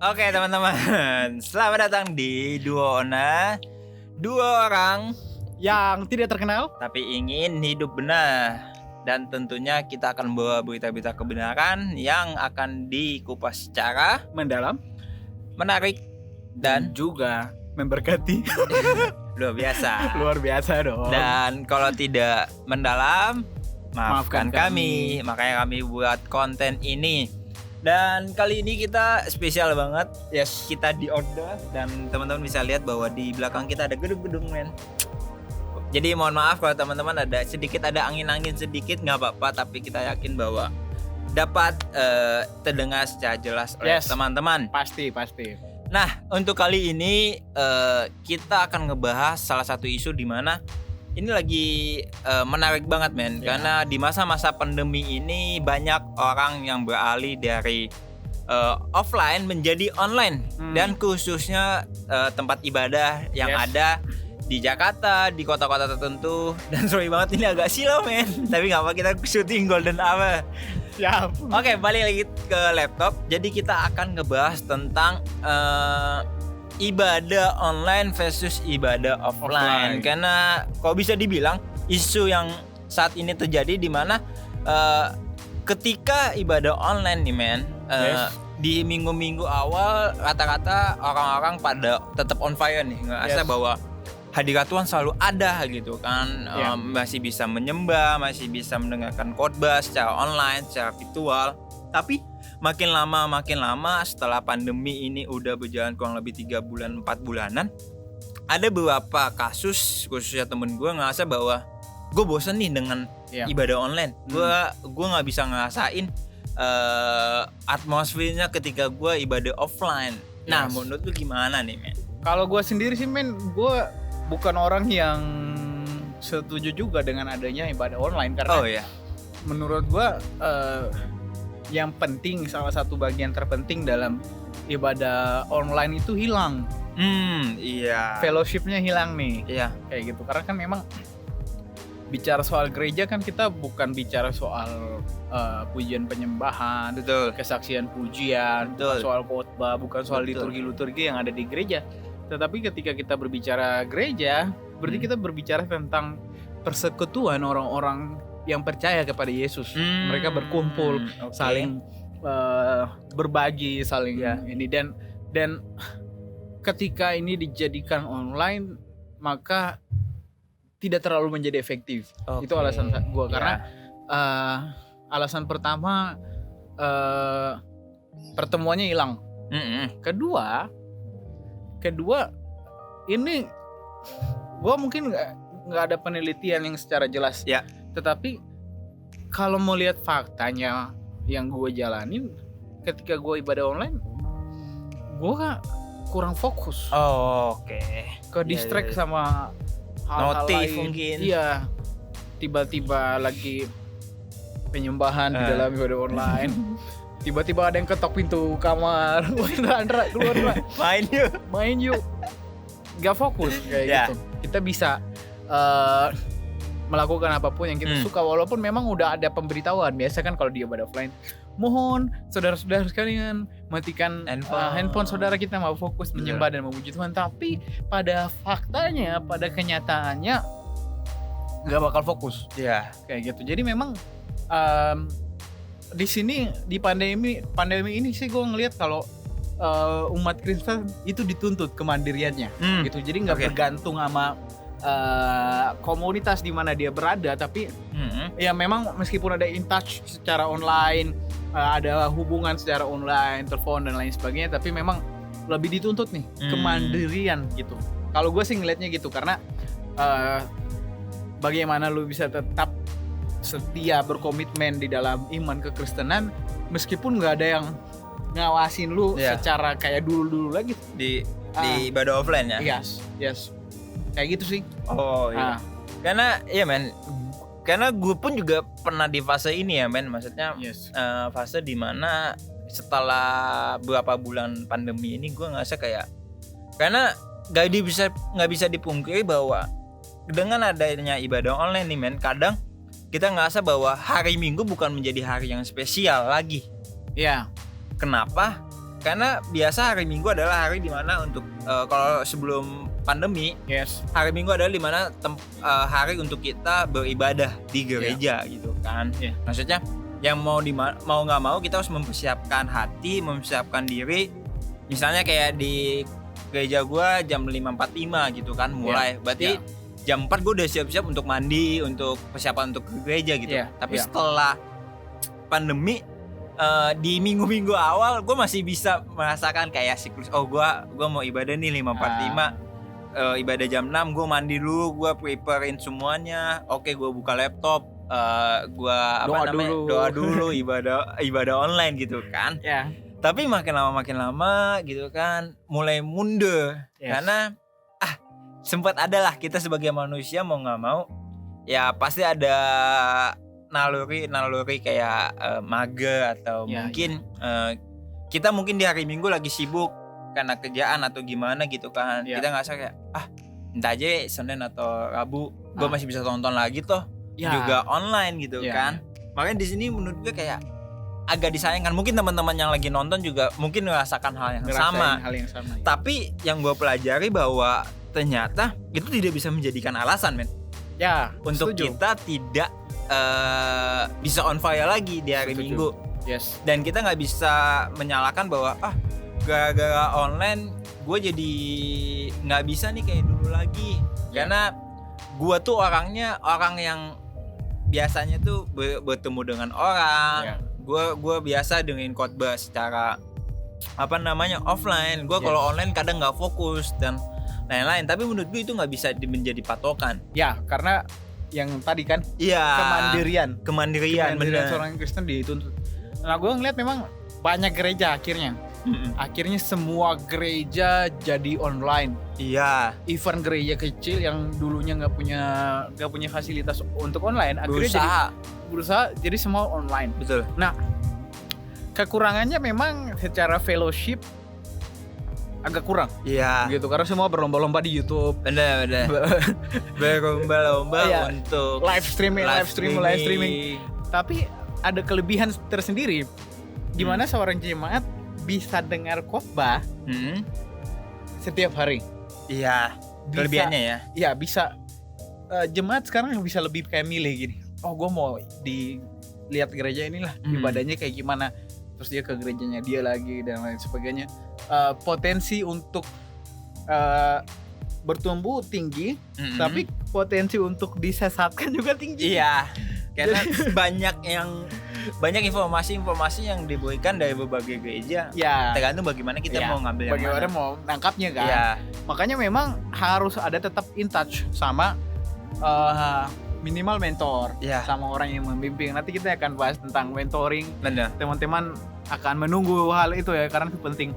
Oke teman-teman, selamat datang di Duo Ona. Dua orang yang tidak terkenal tapi ingin hidup benar. Dan tentunya kita akan membawa berita-berita kebenaran yang akan dikupas secara mendalam menarik dan juga memberkati. luar biasa. Luar biasa dong. Dan kalau tidak mendalam, maafkan Maafkan kami. Makanya kami buat konten ini. Dan kali ini kita spesial banget. Yes. Kita di order dan teman-teman bisa lihat bahwa di belakang kita ada gedung-gedung, men. Jadi mohon maaf kalau teman-teman ada angin-angin sedikit, nggak apa-apa, tapi kita yakin bahwa dapat terdengar secara jelas oleh Yes. teman-teman. Pasti. Nah, untuk kali ini kita akan ngebahas salah satu isu di mana ini lagi menarik banget, men. Ya. Karena di masa-masa pandemi ini banyak orang yang beralih dari offline menjadi online. Dan khususnya tempat ibadah yang Yes. ada di Jakarta, di kota-kota tertentu. Dan sorry banget ini agak silau, men. Tapi nggak apa, kita syuting golden hour. Siap. Oke, balik lagi ke laptop. Jadi kita akan ngebahas tentang ibadah online versus ibadah offline. Karena kok bisa dibilang isu yang saat ini terjadi di mana ketika ibadah online nih, men. Yes. Di minggu-minggu awal rata-rata orang-orang pada tetap on fire nih, ngerasa Yes. bahwa hadirat Tuhan selalu ada gitu kan. Yeah. Masih bisa menyembah, masih bisa mendengarkan khotbah secara online, secara virtual. Tapi makin lama setelah pandemi ini udah berjalan kurang lebih 3 bulan 4 bulanan, ada beberapa kasus khususnya temen gue ngerasa bahwa gue bosen nih dengan ibadah online. Gue nggak bisa ngerasain atmosfernya ketika gue ibadah offline. Nah, Yes. menurut lu gimana nih, men? Kalau gue sendiri sih, men, gue bukan orang yang setuju juga dengan adanya ibadah online karena Oh ya. menurut gue yang penting, salah satu bagian terpenting dalam ibadah online itu hilang. Iya. Fellowship-nya hilang nih. Iya. Kayak gitu. Karena kan memang bicara soal gereja kan kita bukan bicara soal pujian penyembahan, Betul. kesaksian pujian, Betul. bukan soal khotbah, bukan soal Betul. liturgi-liturgi yang ada di gereja. Tetapi ketika kita berbicara gereja, berarti kita berbicara tentang persekutuan orang-orang yang percaya kepada Yesus. Mereka berkumpul, Oke. saling berbagi, saling Ya. ini dan ketika ini dijadikan online, maka tidak terlalu menjadi efektif. Oke. Itu alasan gue Ya. karena alasan pertama pertemuannya hilang. Kedua ini gue mungkin nggak ada penelitian yang secara jelas. Ya. Tetapi kalau mau lihat faktanya yang gue jalanin ketika gue ibadah online, gue kurang fokus. Oke. Ke distract Ya. sama hal-hal Notif lain. mungkin. Iya. Tiba-tiba lagi penyembahan di dalam ibadah online. Tiba-tiba ada yang ketok pintu kamar. Wah, Andra, keluar, Andra. Main yuk. Gak fokus kayak Ya. gitu. Kita bisa melakukan apapun yang kita suka walaupun memang udah ada pemberitahuan. Biasa kan kalau dia ibadah offline, mohon saudara-saudara sekalian matikan handphone saudara, kita mau fokus menyembah dan memuji Tuhan. Tapi pada faktanya, pada kenyataannya nggak bakal fokus. Ya. Kayak gitu. Jadi memang di sini di pandemi ini sih gue ngelihat kalau umat Kristen itu dituntut kemandiriannya gitu. Jadi nggak bergantung sama komunitas di mana dia berada, tapi ya memang meskipun ada in touch secara online, ada hubungan secara online, telepon dan lain sebagainya, tapi memang lebih dituntut nih kemandirian gitu. Kalau gue sih ngelihatnya gitu karena bagaimana lu bisa tetap setia berkomitmen di dalam iman kekristenan meskipun nggak ada yang ngawasin lu secara kayak dulu lagi di ibadah offline ya. Yes kayak gitu sih. Oh iya. Karena ya, men, karena gue pun juga pernah di fase ini ya, men. Maksudnya fase dimana setelah beberapa bulan pandemi ini gue ngerasa kayak, karena nggak bisa dipungkiri bahwa dengan adanya ibadah online nih, men, kadang kita ngerasa bahwa hari Minggu bukan menjadi hari yang spesial lagi. Iya. Kenapa? Karena biasa hari Minggu adalah hari dimana untuk kalau sebelum pandemi, hari Minggu adalah dimana hari untuk kita beribadah di gereja gitu kan. Maksudnya yang mau nggak mau kita harus mempersiapkan hati, mempersiapkan diri. Misalnya kayak di gereja gua jam 5.45 gitu kan mulai. Berarti jam 4 gue udah siap-siap untuk mandi, untuk persiapan untuk ke gereja gitu. Tapi setelah pandemi di minggu-minggu awal gue masih bisa merasakan kayak siklus. Oh gue mau ibadah nih 5.45, ibadah jam 6, gue mandi dulu, gue preparein semuanya. Oke, gue buka laptop, gue doa dulu, ibadah online gitu kan. Tapi makin lama gitu kan mulai mundur karena sempat adalah kita sebagai manusia mau nggak mau ya pasti ada naluri kayak mager atau mungkin kita mungkin di hari Minggu lagi sibuk karena kerjaan atau gimana gitu kan. Kita ngerasa kayak entah aja Senin atau Rabu gue masih bisa tonton lagi toh juga online gitu kan. Makanya di sini menurut gue kayak agak disayangkan. Mungkin teman-teman yang lagi nonton juga mungkin merasakan hal yang sama. Tapi yang gue pelajari bahwa ternyata itu tidak bisa menjadikan alasan untuk kita tidak bisa on fire lagi di hari Minggu. Dan kita nggak bisa menyalahkan bahwa gara-gara online gue jadi nggak bisa nih kayak dulu lagi. Karena gue tuh orang yang biasanya tuh bertemu dengan orang. Gue biasa dengerin khotbah secara offline. Gue kalau online kadang nggak fokus dan lain-lain. Tapi menurut gue itu nggak bisa menjadi patokan. Karena yang tadi kan kemandirian seorang Kristen dituntut. Nah, gue ngeliat memang banyak gereja akhirnya semua gereja jadi online. Even gereja kecil yang dulunya nggak punya fasilitas untuk online akhirnya berusaha jadi semua online. Betul. Nah, kekurangannya memang secara fellowship agak kurang. Gitu karena semua berlomba-lomba di YouTube. Benar. Berlomba untuk live streaming. Tapi ada kelebihan tersendiri di mana seorang jemaat bisa dengar khotbah setiap hari. Kelebihannya bisa. Jemaat sekarang bisa lebih kayak milih gini. Oh, gue mau dilihat gereja inilah ibadahnya kayak gimana. Terus dia ke gerejanya dia lagi dan lain sebagainya. Potensi untuk bertumbuh tinggi, tapi potensi untuk disesatkan juga tinggi. Karena banyak informasi yang diberikan dari berbagai gereja. Tergantung bagaimana kita mau ngambil yang bagaimana mana. mau nangkapnya kan. Makanya memang harus ada tetap in touch sama minimal mentor sama orang yang membimbing. Nanti kita akan bahas tentang mentoring. Teman-teman akan menunggu hal itu ya karena itu penting.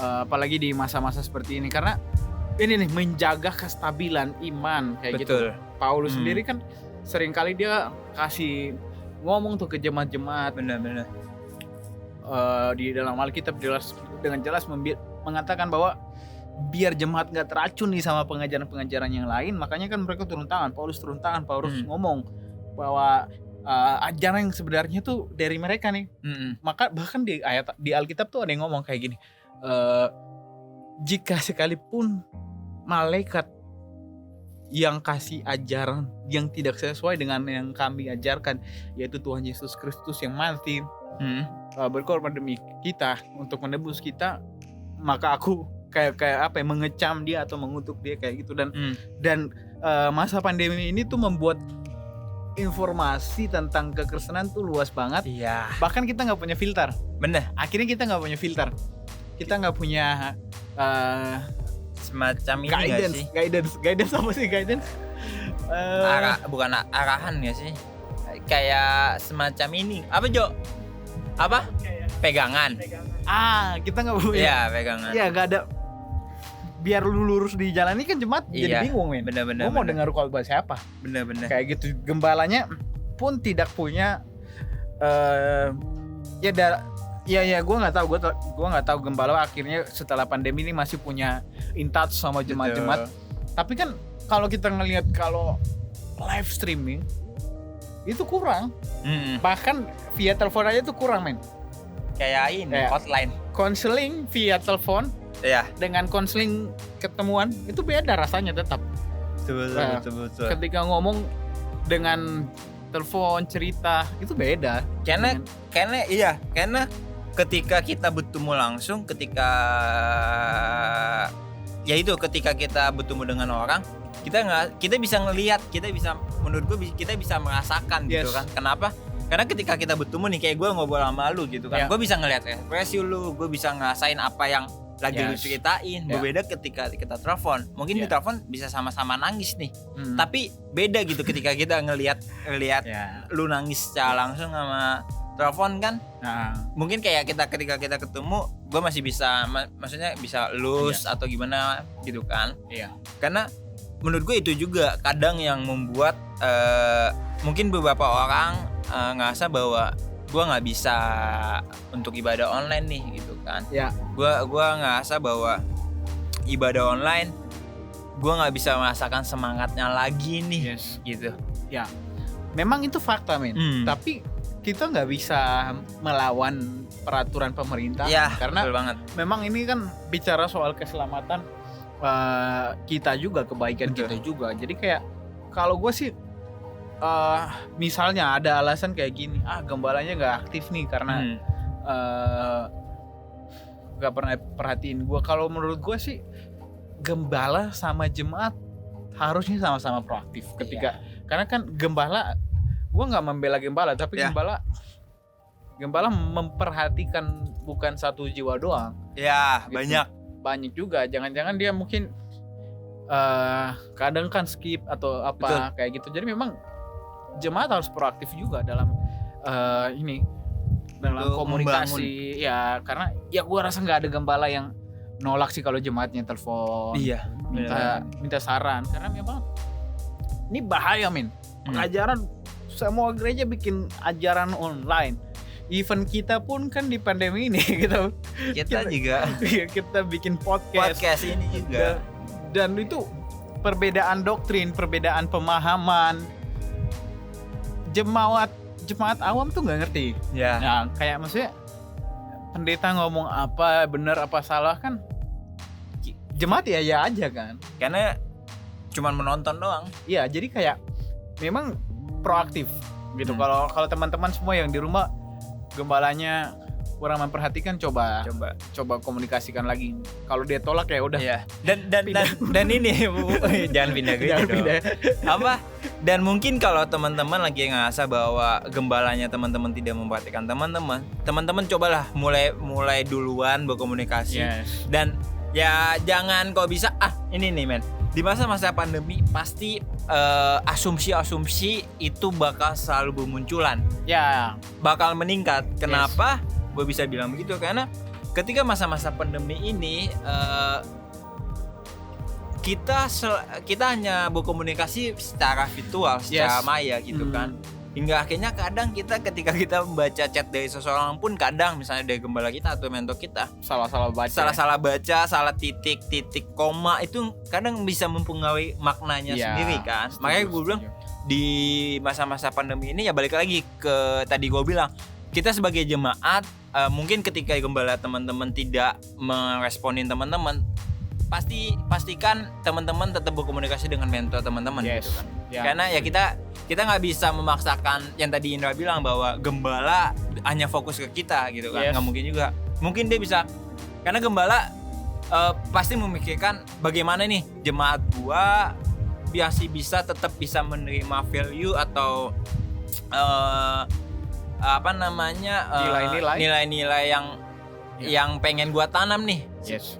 Apalagi di masa-masa seperti ini karena ini nih menjaga kestabilan iman kayak gitu. Paulus sendiri kan seringkali dia kasih ngomong tuh ke jemaat-jemaat. Benar. Di dalam Alkitab dengan jelas mengatakan bahwa biar jemaat nggak teracun nih sama pengajaran-pengajaran yang lain, makanya kan mereka turun tangan. Paulus ngomong bahwa ajaran yang sebenarnya tuh dari mereka nih. Maka bahkan di Alkitab tuh ada yang ngomong kayak gini. Jika sekalipun malaikat yang kasih ajaran yang tidak sesuai dengan yang kami ajarkan, yaitu Tuhan Yesus Kristus yang mati berkorban demi kita untuk menebus kita, maka aku kayak mengecam dia atau mengutuk dia kayak gitu. Dan masa pandemi ini tuh membuat informasi tentang kekristenan tuh luas banget. Bahkan kita nggak punya filter. Akhirnya kita nggak punya filter. Kita nggak punya semacam ini guidance apa sih guidance? Bukan arahan nggak sih? Kayak semacam ini. Apa Jo? Apa? Pegangan. Kita nggak punya. Pegangan. Nggak ada. Biar lu lurus di jalan ini kan jemaat jadi bingung men. Gue mau dengar khotbah siapa? Bener. Kayak gitu. Gembalanya pun tidak punya. Gue nggak tahu gembala akhirnya setelah pandemi ini masih punya in touch sama jemaat-jemaat. Tapi kan kalau kita ngelihat kalau live streaming itu kurang. Bahkan via telepon aja tuh kurang men. Kayak ini konseling via telepon Iya. dengan konseling ketemuan itu beda rasanya tetap. Betul. Ketika ngomong dengan telepon cerita itu beda. Karena ketika kita bertemu langsung, ketika kita bertemu dengan orang, kita bisa ngelihat, menurut gue kita bisa merasakan gitu kan. Kenapa? Karena ketika kita bertemu nih, kayak gue ngobrol sama lu gitu kan, gue bisa ngelihat ekspresi lu, gue bisa ngerasain apa yang lagi lu ceritain. Berbeda ketika kita telepon, mungkin di telepon bisa sama-sama nangis nih, tapi beda gitu ketika kita ngelihat lu nangis secara langsung sama telepon kan. Mungkin kayak ketika kita ketemu, gue masih bisa, maksudnya bisa lus atau gimana gitu kan. Karena menurut gue itu juga kadang yang membuat mungkin beberapa orang ngerasa bahwa gue nggak bisa untuk ibadah online nih gitu kan. Gue ngerasa bahwa ibadah online gue nggak bisa merasakan semangatnya lagi nih gitu. Memang itu fakta men. Tapi kita nggak bisa melawan peraturan pemerintah karena betul banget. Memang ini kan bicara soal keselamatan kita juga, kebaikan kita juga. Jadi kayak kalau gue sih misalnya ada alasan kayak gini, gembalanya nggak aktif nih karena nggak pernah perhatiin gue. Kalau menurut gue sih gembala sama jemaat harusnya sama-sama proaktif ketika karena kan gembala, gue nggak membela gembala, tapi gembala memperhatikan bukan satu jiwa doang. Gitu. Banyak juga. Jangan-jangan dia mungkin kadang kan skip atau apa kayak gitu. Jadi memang jemaat harus proaktif juga dalam dalam komunikasi membangun. Karena gue rasa nggak ada gembala yang nolak sih kalau jemaatnya telepon minta saran, karena memang ini bahaya men. Pengajaran semua gereja bikin ajaran online. Event kita pun kan di pandemi ini gitu. Kita juga kita bikin podcast ini juga. Dan itu perbedaan doktrin, perbedaan pemahaman. Jemaat awam tuh nggak ngerti. Nah, kayak maksudnya pendeta ngomong apa benar apa salah kan, jemaat ya aja kan. Karena cuman menonton doang. Jadi kayak memang proaktif gitu. Kalau teman-teman semua yang di rumah gembalanya kurang memperhatikan, coba komunikasikan lagi. Kalau dia tolak ya udah. Dan ini jangan pindah gitu. Dan mungkin kalau teman-teman lagi ngerasa bahwa gembalanya teman-teman tidak memperhatikan teman-teman cobalah mulai duluan berkomunikasi. Dan jangan kok bisa ini nih men. Di masa-masa pandemi pasti asumsi-asumsi itu bakal selalu bermunculan. Bakal meningkat. Kenapa? Gue bisa bilang begitu karena ketika masa-masa pandemi ini kita hanya berkomunikasi secara virtual, secara maya gitu kan. Hingga akhirnya kadang ketika kita membaca chat dari seseorang pun kadang misalnya dari gembala kita atau mentor kita salah baca, salah titik koma, itu kadang bisa mempengaruhi maknanya sendiri kan. Makanya gue bilang di masa-masa pandemi ini balik lagi ke tadi gue bilang, kita sebagai jemaat mungkin ketika gembala teman-teman tidak meresponin teman-teman, pastikan teman-teman tetap berkomunikasi dengan mentor teman-teman gitu kan. Karena kita nggak bisa memaksakan yang tadi Indra bilang bahwa gembala hanya fokus ke kita gitu kan. Nggak mungkin juga. Mungkin dia bisa, karena gembala pasti memikirkan bagaimana nih jemaat gua bisa tetap bisa menerima value atau nilai-nilai yang pengen gua tanam nih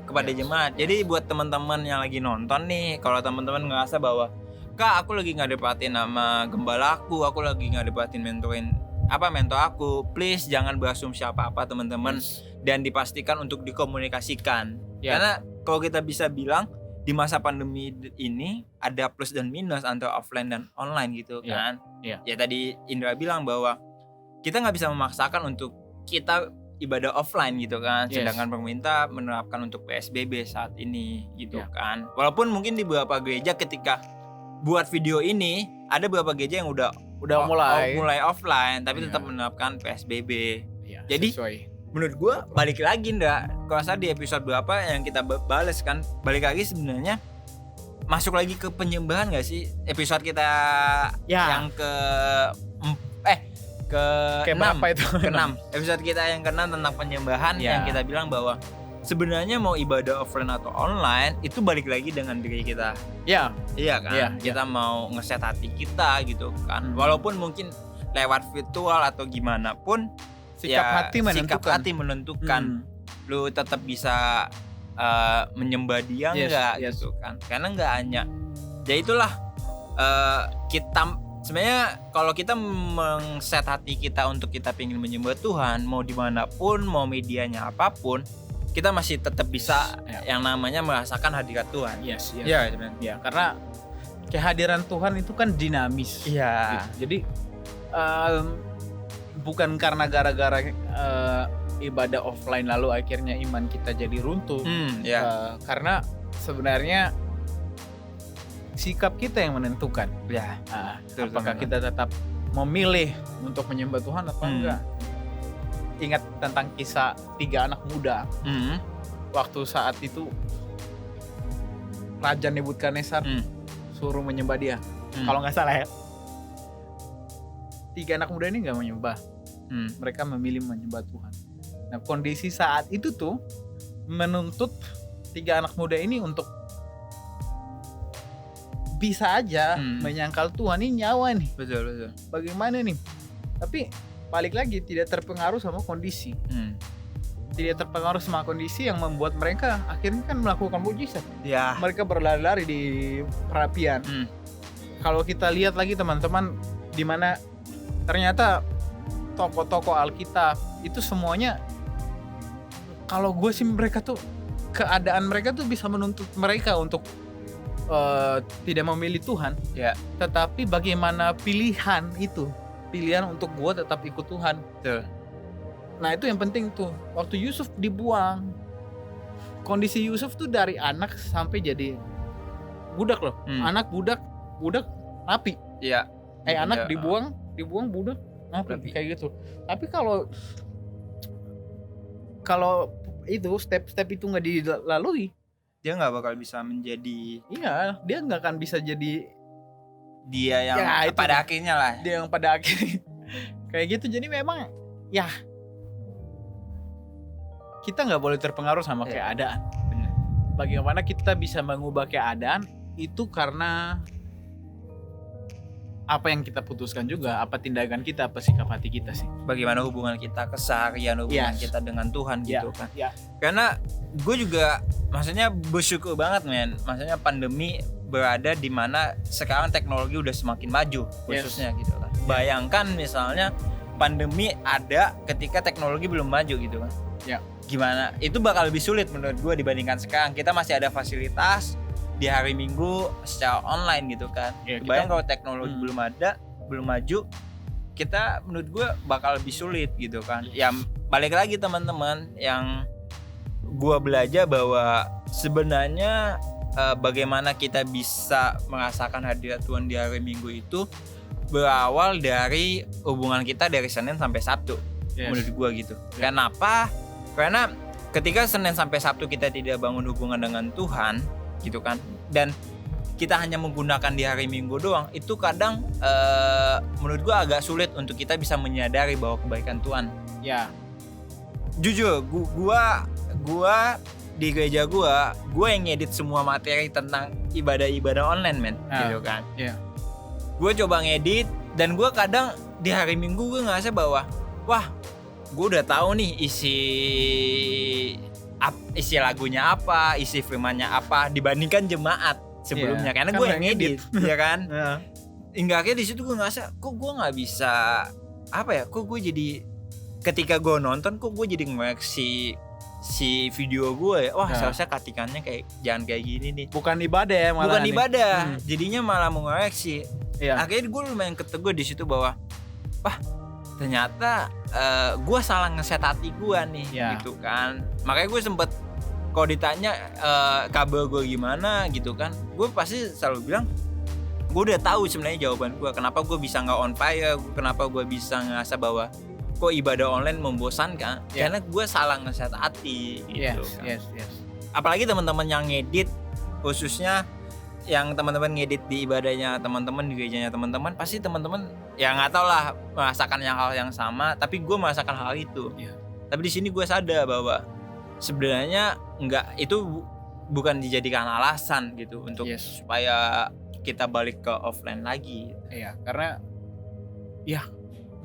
kepada jemaat. Jadi buat teman-teman yang lagi nonton nih, kalau teman-teman ngerasa bahwa Kak, aku lagi nggak diperhatiin sama gembala aku lagi nggak diperhatiin mentor aku, please jangan berasumsi apa-apa teman-teman, dan dipastikan untuk dikomunikasikan. Karena kalau kita bisa bilang di masa pandemi ini ada plus dan minus antara offline dan online gitu kan. Ya tadi Indra bilang bahwa kita nggak bisa memaksakan untuk kita ibadah offline gitu kan, sedangkan pemerintah menerapkan untuk PSBB saat ini gitu kan. Walaupun mungkin di beberapa gereja ketika buat video ini ada beberapa gereja yang udah mulai offline tapi tetap menerapkan PSBB. Jadi menurut gue balik lagi kalau salah di episode berapa yang kita bales kan, balik lagi sebenarnya masuk lagi ke penyembahan gak sih episode kita yang ke berapa itu? Ke-6 episode kita yang ke-6 tentang penyembahan yang kita bilang bahwa sebenarnya mau ibadah offline atau online itu balik lagi dengan diri kita. Iya kan? Kita mau ngeset hati kita gitu kan. Walaupun mungkin lewat virtual atau gimana pun sikap hati menentukan. Lu tetap bisa menyembah dia enggak gitu kan. Karena enggak hanya ya itulah kita sebenarnya kalau kita mengset hati kita untuk kita pengen menyembah Tuhan, mau dimanapun, mau medianya apapun, kita masih tetap bisa yang namanya merasakan hadirat Tuhan. Ya, karena kehadiran Tuhan itu kan dinamis. Iya. Jadi bukan karena gara-gara ibadah offline lalu akhirnya iman kita jadi runtuh. Karena sebenarnya sikap kita yang menentukan. Apakah kita tetap memilih untuk menyembah Tuhan atau enggak? Ingat tentang kisah 3 anak muda. Waktu saat itu Raja Nebukadnezar suruh menyembah dia. Kalau nggak salah ya. 3 anak muda ini nggak menyembah. Mereka memilih menyembah Tuhan. Nah, kondisi saat itu tuh menuntut 3 anak muda ini untuk bisa aja menyangkal Tuhan, ini nyawa nih. Betul. Bagaimana nih? Tapi balik lagi tidak terpengaruh sama kondisi. Tidak terpengaruh sama kondisi yang membuat mereka akhirnya kan melakukan mujizat. Mereka berlari-lari di perapian. Kalau kita lihat lagi teman-teman, di mana ternyata tokoh-tokoh Alkitab itu semuanya, kalau gue sih mereka tuh keadaan mereka tuh bisa menuntut mereka untuk tidak memilih Tuhan, tetapi bagaimana pilihan untuk gue tetap ikut Tuhan. Nah itu yang penting tuh. Waktu Yusuf dibuang, kondisi Yusuf tuh dari anak sampai jadi budak loh. Anak budak napi. Anak dibuang budak napi kayak gitu. Tapi kalau itu step-step itu nggak dilalui, dia nggak bakal bisa menjadi. Dia nggak akan bisa jadi dia yang pada akhirnya lah. Dia yang pada akhirnya kayak gitu. Jadi memang kita nggak boleh terpengaruh sama keadaan. Bener. Bagaimana kita bisa mengubah keadaan itu karena apa yang kita putuskan juga, apa tindakan kita, apa sikap hati kita sih. Bagaimana hubungan kita, keseharian hubungan kita dengan Tuhan gitu kan. Karena gue juga maksudnya bersyukur banget maksudnya pandemi berada di mana sekarang teknologi udah semakin maju khususnya gitu kan. Bayangkan misalnya pandemi ada ketika teknologi belum maju gitu kan. Gimana? Itu bakal lebih sulit menurut gue dibandingkan sekarang. Kita masih ada fasilitas di hari Minggu secara online gitu kan. Bayang kalau teknologi belum maju, kita menurut gue bakal lebih sulit gitu kan. Ya balik lagi teman-teman, yang gue belajar bahwa sebenarnya bagaimana kita bisa merasakan hadirat Tuhan di hari Minggu itu berawal dari hubungan kita dari Senin sampai Sabtu. Menurut gue gitu. Kenapa? Karena ketika Senin sampai Sabtu kita tidak bangun hubungan dengan Tuhan gitu kan, dan kita hanya menggunakan di hari Minggu doang, itu kadang menurut gue agak sulit untuk kita bisa menyadari bahwa kebaikan Tuhan. Jujur, gue di gereja gue yang ngedit semua materi tentang ibadah online gitu kan. Gue coba ngedit, dan gue kadang di hari Minggu gue ngerasa bahwa gue udah tahu nih isi lagunya apa, isi firmannya apa dibandingkan jemaat sebelumnya, karena gue yang ngedit, ya kan. Hingga akhirnya di situ gue ngerasa kok gue nggak bisa kok gue jadi ketika gue nonton kok gue jadi ngoreksi si video gue seharusnya katikannya jangan kayak gini nih. Bukan ibadah ya malah. Bukan ibadah, jadinya malah mengoreksi. Akhirnya gue lumayan keteguh di situ bahwa ternyata gue salah ngeset hati gue nih gitu kan. Makanya gue sempet kalau ditanya kabar gue gimana gitu kan, gue pasti selalu bilang gue udah tahu sebenarnya jawaban gue, kenapa gue bisa nggak on fire, kenapa gue bisa ngerasa bahwa kok ibadah online membosankan? Yeah. Karena gue salah ngeset hati gitu. Yes. Apalagi teman-teman yang ngedit, khususnya yang teman-teman ngedit di ibadahnya teman-teman, di gerejanya teman-teman, pasti teman-teman ya nggak tau lah merasakan hal yang sama, tapi gue merasakan hal itu. Yeah. Tapi di sini gue sadar bahwa sebenarnya itu bukan dijadikan alasan gitu untuk supaya kita balik ke offline lagi. Iya, karena ya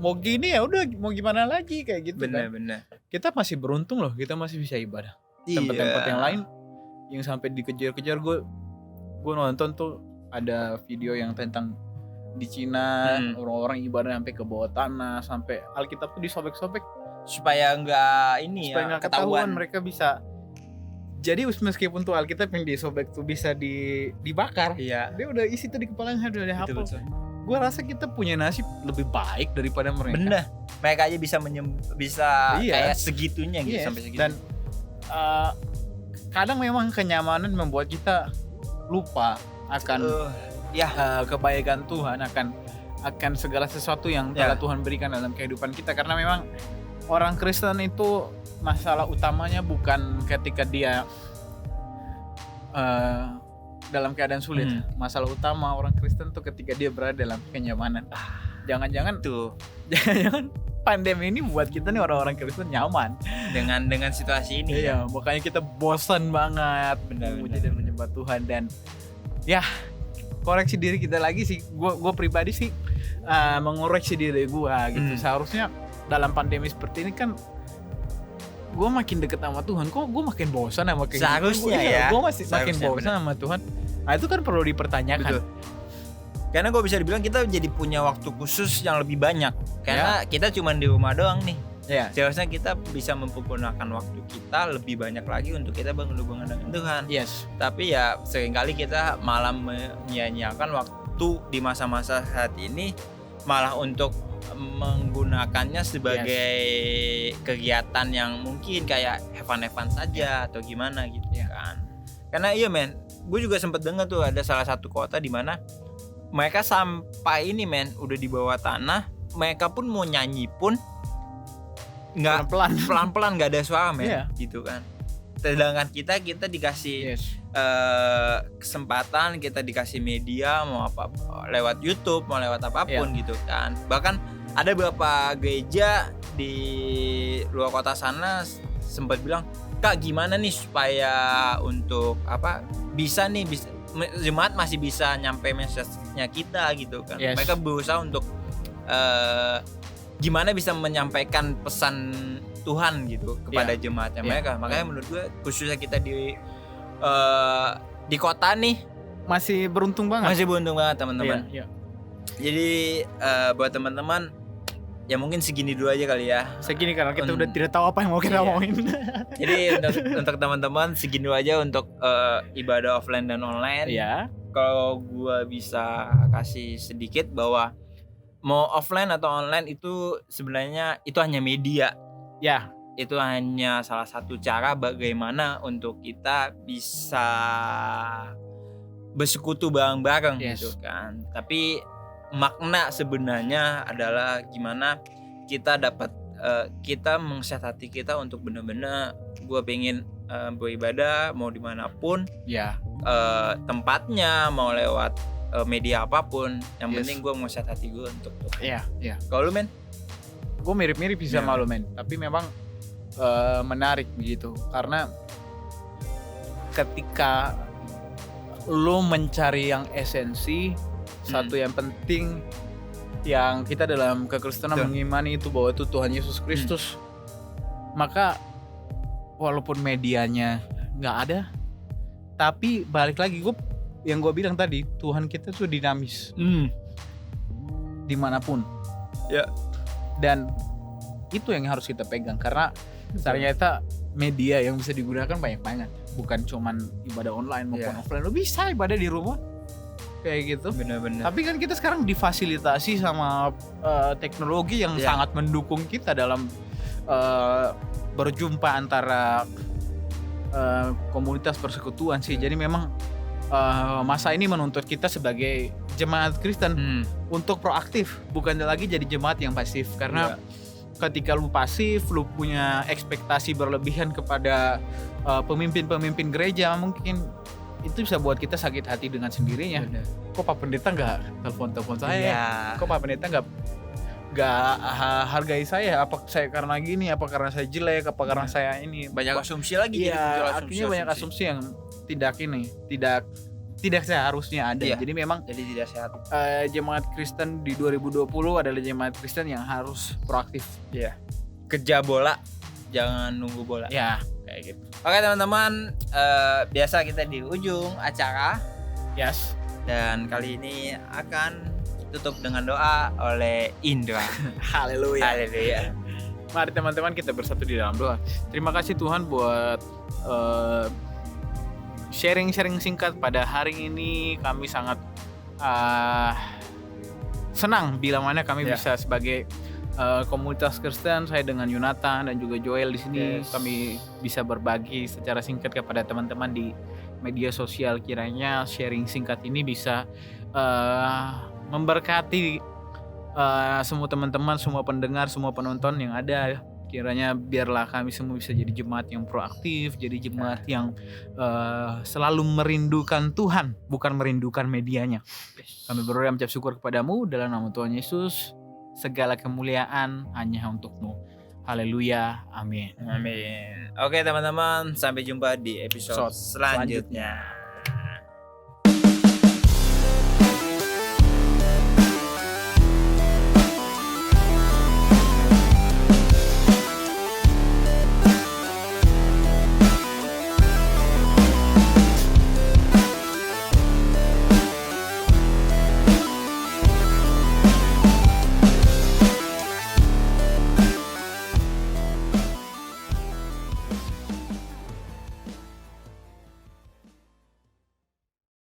mau gini ya udah, mau gimana lagi kayak gitu. Bener. Kita masih beruntung loh, kita masih bisa ibadah. Tempat-tempat yang lain yang sampai dikejar-kejar, gue nonton tuh ada video yang tentang di Cina orang-orang ibadah sampai ke bawah tanah, sampai Alkitab tuh disobek-sobek supaya nggak ini supaya ya nggak ketahuan. Mereka bisa, jadi meskipun tuh Alkitab yang disobek tuh bisa dibakar, dia udah isi tuh di kepalanya, udah dihafal. Gue rasa kita punya nasib lebih baik daripada mereka. Bener, mereka aja bisa kayak segitunya gitu, sampai segitu. Dan kadang memang kenyamanan membuat kita lupa akan kebaikan Tuhan, akan segala sesuatu yang telah Tuhan berikan dalam kehidupan kita. Karena memang orang Kristen itu masalah utamanya bukan ketika dia dalam keadaan sulit. Masalah utama orang Kristen tuh ketika dia berada dalam kenyamanan. Jangan-jangan pandemi ini buat kita nih orang-orang Kristen nyaman dengan situasi ini. Iya, makanya kita bosan banget memuji dan menyembah Tuhan. Dan ya, koreksi diri kita lagi sih. Gue pribadi sih mengoreksi diri gue gitu. Seharusnya dalam pandemi seperti ini kan gue makin deket sama Tuhan. Kok gue makin bosan sama kehidupan? Seharusnya ya. Gue makin bosan sama Tuhan. Nah itu kan perlu dipertanyakan. Betul. Karena gue bisa dibilang kita jadi punya waktu khusus yang lebih banyak. Karena kita cuma di rumah doang nih. Seharusnya kita bisa mempergunakan waktu kita lebih banyak lagi untuk kita berhubungan dengan Tuhan. Tapi ya seringkali kita malah menyia-nyiakan waktu di masa-masa saat ini, malah untuk menggunakannya sebagai kegiatan yang mungkin kayak have-fun saja atau gimana gitu kan. Karena iya men, gue juga sempat dengar tuh ada salah satu kota di mana mereka sampai ini men udah di bawah tanah, mereka pun mau nyanyi pun nggak pelan-pelan nggak ada suara men gitu kan. Sedangkan kita dikasih kesempatan, kita dikasih media mau apa lewat YouTube, mau lewat apapun gitu kan. Bahkan ada beberapa gereja di luar kota sana sempat bilang, Kak gimana nih supaya untuk bisa jemaat masih bisa nyampe message-nya kita gitu kan. Mereka berusaha untuk gimana bisa menyampaikan pesan Tuhan gitu kepada jemaatnya mereka. Makanya menurut gue khususnya kita di kota nih masih beruntung banget teman-teman. Jadi buat teman-teman ya mungkin segini dulu aja kali ya. Segini karena kita udah tidak tahu apa yang mau kita ngomongin. Jadi untuk teman-teman segini dulu aja untuk ibadah offline dan online. Kalau gua bisa kasih sedikit bahwa mau offline atau online itu sebenarnya itu hanya media. Itu hanya salah satu cara bagaimana untuk kita bisa bersekutu bareng-bareng gitu kan. Tapi makna sebenarnya adalah gimana kita dapat kita mengset hati kita untuk benar-benar gue pengen beribadah mau dimanapun tempatnya, mau lewat media apapun, yang penting gue mau set hati gue untuk Kalau lu men? Gue mirip-mirip bisa sama lu men, tapi memang menarik begitu karena ketika lu mencari yang esensi, satu yang penting yang kita dalam kekristenan mengimani itu bahwa itu Tuhan Yesus Kristus. Maka walaupun medianya nggak ada, tapi balik lagi yang gue bilang tadi, Tuhan kita tuh dinamis dimanapun. Dan itu yang harus kita pegang karena ternyata media yang bisa digunakan banyak banget, bukan cuman ibadah online maupun offline. Lo bisa ibadah di rumah kayak gitu. Benar-benar. Tapi kan kita sekarang difasilitasi sama teknologi yang sangat mendukung kita dalam berjumpa antara komunitas persekutuan sih. Jadi memang masa ini menuntut kita sebagai jemaat Kristen untuk proaktif, bukan lagi jadi jemaat yang pasif. Karena ketika lu pasif, lu punya ekspektasi berlebihan kepada pemimpin-pemimpin gereja, mungkin itu bisa buat kita sakit hati dengan sendirinya. Bener. Kok Pak Pendeta nggak telepon saya? Iya. Kok Pak Pendeta nggak hargai saya? Apa saya karena gini? Apa karena saya jelek? Apa karena saya ini? Banyak asumsi lagi. Iya, jadi muncul akhirnya banyak asumsi yang tidak seharusnya ada. Iya. Jadi memang Jadi tidak sehat. jemaat Kristen di 2020 adalah jemaat Kristen yang harus proaktif. Iya. Kerja bola, jangan nunggu bola. Ya, kayak gitu. Oke teman-teman, biasa kita di ujung acara. Yes. Dan kali ini akan tutup dengan doa oleh Indra. Haleluya. Haleluya. Mari teman-teman kita bersatu di dalam doa. Terima kasih Tuhan buat sharing-sharing singkat pada hari ini. Kami sangat senang bila mana kami bisa sebagai komunitas Kristen, saya dengan Yonatan dan juga Joel di sini, kami bisa berbagi secara singkat kepada teman-teman di media sosial. Kiranya sharing singkat ini bisa memberkati semua teman-teman, semua pendengar, semua penonton yang ada. Kiranya biarlah kami semua bisa jadi jemaat yang proaktif, jadi jemaat yang selalu merindukan Tuhan, bukan merindukan medianya. Kami berdoa mengucap syukur kepadamu dalam nama Tuhan Yesus. Segala kemuliaan hanya untuk-Mu. Haleluya. Amin. Amin. Oke teman-teman, sampai jumpa di episode selanjutnya.